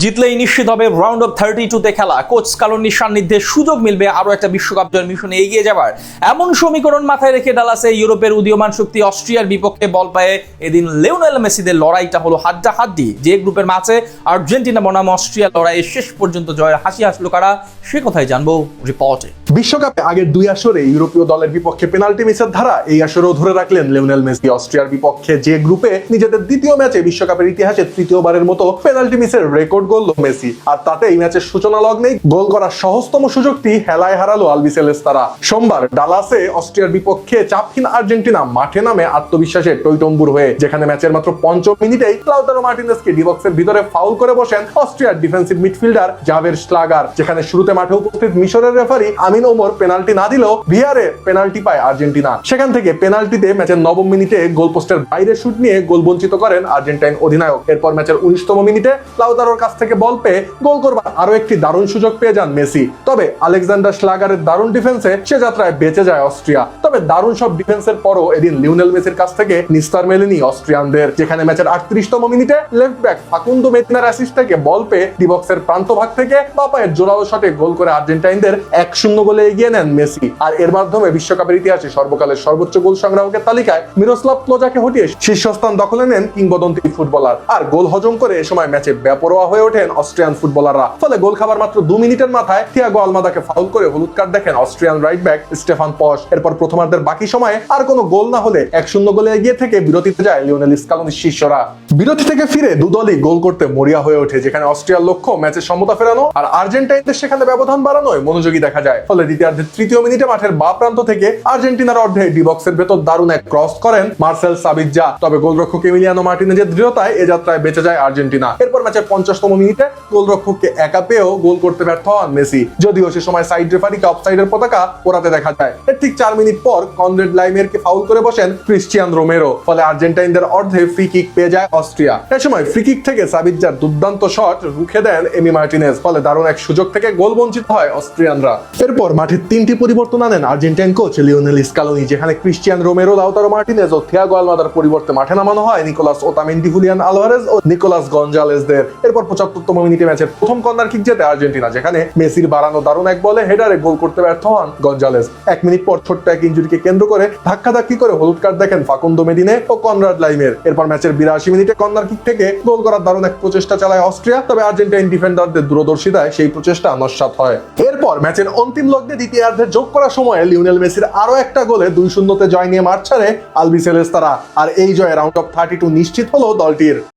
জিতলেই নিশ্চিত হবে round of 32-তে খেলা। কোচ স্কালোনির সান্নিধ্যে সুযোগ মিলবে আরও একটা বিশ্বকাপ জয়ের মিশনে এগিয়ে যাবার। এমন সমীকরণ মাথায় রেখে ডালাসে ইউরোপের উদীয়মান শক্তি অস্ট্রিয়ার বিপক্ষে বল পায়ে এদিন লিওনেল মেসিদের লড়াইটা হলো হাড্ডাহাড্ডি। যে গ্রুপের ম্যাচে আর্জেন্টিনা বনাম অস্ট্রিয়ার লড়াইয়ে শেষ পর্যন্ত জয়ের হাসি হাসলো কারা, সে কথাই জানবো রিপোর্টে। বিশ্বকাপে আগের দুই আসরে ইউরোপীয় দলের বিপক্ষে পেনাল্টি মিসের ধারা এই আসরেও ধরে রাখলেন লিওনেল মেসি। অস্ট্রিয়ার বিপক্ষে যে গ্রুপে নিজেদের দ্বিতীয় ম্যাচে বিশ্বকাপের ইতিহাসে তৃতীয়বারের মতো পেনাল্টি মিসের রেকর্ড গড়ল মেসি। আর তাতে এই ম্যাচের সূচনা লগ্নেই গোল করার সহজতম সুযোগটি হেলায় হারালো আলবিসেলেস্তারা। সোমবার ডালাসে অস্ট্রিয়ার বিপক্ষে চাপহীন আর্জেন্টিনা মাঠে নামে আত্মবিশ্বাসে টইটম্বুর হয়ে, যেখানে ম্যাচের মাত্র ৫ মিনিটেই লাউতারো মার্টিনেজকে ডি বক্সের ভিতরে ফাউল করে বসেন অস্ট্রিয়ার ডিফেন্সিভ মিডফিল্ডার জাভের শ্লাগার। যেখানে শুরুতে মাঠে উপস্থিত মিশরের রেফারি আমিন ওমর পেনাল্টি না দিলেও ভিআরে পেনাল্টি পায় আর্জেন্টিনা। সেখান থেকে পেনাল্টিতে ম্যাচের ৯ মিনিটে গোল পোস্টের বাইরে শুট নিয়ে গোল বঞ্চিত করেন আর্জেন্টাইন অধিনায়ক। এরপর ম্যাচের ১৯তম মিনিটে লাউতারোর কাছ থেকে বল পেয়ে গোল করবার আরো একটি দারুণ সুযোগ পেয়ে যান মেসি। তবে আলেকজান্ডার শ্লাগারের দারুণ ডিফেন্সে সে যাত্রায় বেঁচে যায় অস্ট্রিয়া। তবে দারুণ সব ডিফেন্সের পরও এদিন লিওনেল মেসির কাছ থেকে নিস্তার মেলেনি অস্ট্রিয়ানদের। যেখানে ম্যাচের ৩৮তম মিনিটে লেফট ব্যাক ফাকুন্দো মেদিনার অ্যাসিস্ট থেকে বল পেয়ে ডি বক্সের প্রান্ত ভাগ থেকে বা পায়ের জোরালো শটে গোল করে আর্জেন্টাইনদের ১-০ গোলে এগিয়ে নেন মেসি। আর এর মাধ্যমে বিশ্বকাপের ইতিহাসে সর্বকালের সর্বোচ্চ গোল সংগ্রাহকের তালিকায় মিরোস্লাভ ক্লোজাকে হটিয়ে শীর্ষস্থান দখলে নেন কিংবদন্তি ফুটবলার। আর গোল হজম করে এ সময় ম্যাচে বেপরোয়া হয়ে ওঠেন অস্ট্রিয়ান ফুটবলাররা। ফলে গোল খাবার মাত্র ২ মিনিটের মাথায় থিয়াগো আলমাদাকে ফাউল করে হলুদ কার্ড দেখেন অস্ট্রিয়ান রাইট ব্যাক স্টেফান পশ। এরপর প্রথমার্ধের বাকি সময়ে আর কোনো গোল না হলে ১-০ গোলে এগিয়ে থেকে বিরতিতে যায় লিওনেল স্কালোনির শিষ্যরা। বিরতি থেকে ফিরে দুদলই গোল করতে মরিয়া হয়ে ওঠে, যেখানে অস্ট্রিয়ার লক্ষ্য ম্যাচের সমতা ফেরানো আর আর্জেন্টাইনদের সেখানে ব্যবধান বাড়ানোয় মনোযোগী দেখা যায়। ফলে দ্বিতীয়ার্ধের ৩য় মিনিটে মাঠের বাঁ প্রান্ত থেকে আর্জেন্টিনার অর্ধে ডি বক্সের ভেতর দারুণ এক ক্রস করেন মার্সেল সাবিজ্জা। তবে গোলরক্ষক এমিলিয়ানো মার্টিনেজের দৃঢ়তায় এ যাত্রায় বেঁচে যায় আর্জেন্টিনা। এরপর ম্যাচের ৫০তম মিনিটে গোলরক্ষককে একা পেয়েও গোল করতে ব্যর্থ হন মেসি, যদিও সে সময় সাইড রেফারিকে অফসাইডের পতাকা পোড়াতে দেখা যায়। এর ঠিক ৪ মিনিট পর কনরেড লাইমেরকে ফাউল করে বসেন ক্রিশ্চিয়ান রোমেরো। ফলে আর্জেন্টাইনদের অর্ধে ফ্রি কিক পেয়ে যায় অস্ট্রিয়া। এ সময় ফ্রি কিক থেকে সাবিজ্জার দুর্দান্ত শট রুখে দেন এমি মার্টিনেজ। ফলে দারুণ এক সুযোগ থেকে গোল বঞ্চিত হয় অস্ট্রিয়ানরা। এরপর মাঠে ৩টি পরিবর্তন আনেন আর্জেন্টাইন কোচ লিওনেল স্কালোনি, যেখানে ক্রিশ্চিয়ান রোমেরো, লাউতারো মার্টিনেজ ও থিয়াগো আলমাদার পরিবর্তে মাঠে নামানো হয় নিকোলাস ওতামেন্ডি, হুলিয়ান আলভারেজ ও নিকোলাস গঞ্জালেসদের। এরপর ৭৫তম মিনিটে ম্যাচের প্রথম কর্নার কিক জেতে আর্জেন্টিনা, যেখানে মেসির বাড়ানো দারুণ এক বলে হেডারে গোল করতে ব্যর্থ হন গঞ্জালেস। ১ মিনিট পর ছোট্ট এক ইনজুরিকে কেন্দ্র করে ধাক্কাধাক্কি করে হলুদ কার্ড দেখেন ফাকুন্দো মেদিনে ও কনরাড লাইমের। এরপর ম্যাচের ৮২ মিনিটে কর্নার কিক থেকে গোল করার দারুণ এক প্রচেষ্টা চালায় অস্ট্রিয়া। তবে আর্জেন্টাইন ডিফেন্ডারদের দূরদর্শিতায় সেই প্রচেষ্টা নস্যাৎ হয়। এরপর ম্যাচের অন্তিম লগ্নে দ্বিতীয়ার্ধে যোগ করার সময় লিওনেল মেসির আরো একটা গোলে ২-০ জয় নিয়ে মাঠ ছাড়ে আলবিসেলেস্তারা। আর এই জয়ে রাউন্ড অফ 32 নিশ্চিত হলো দলটির।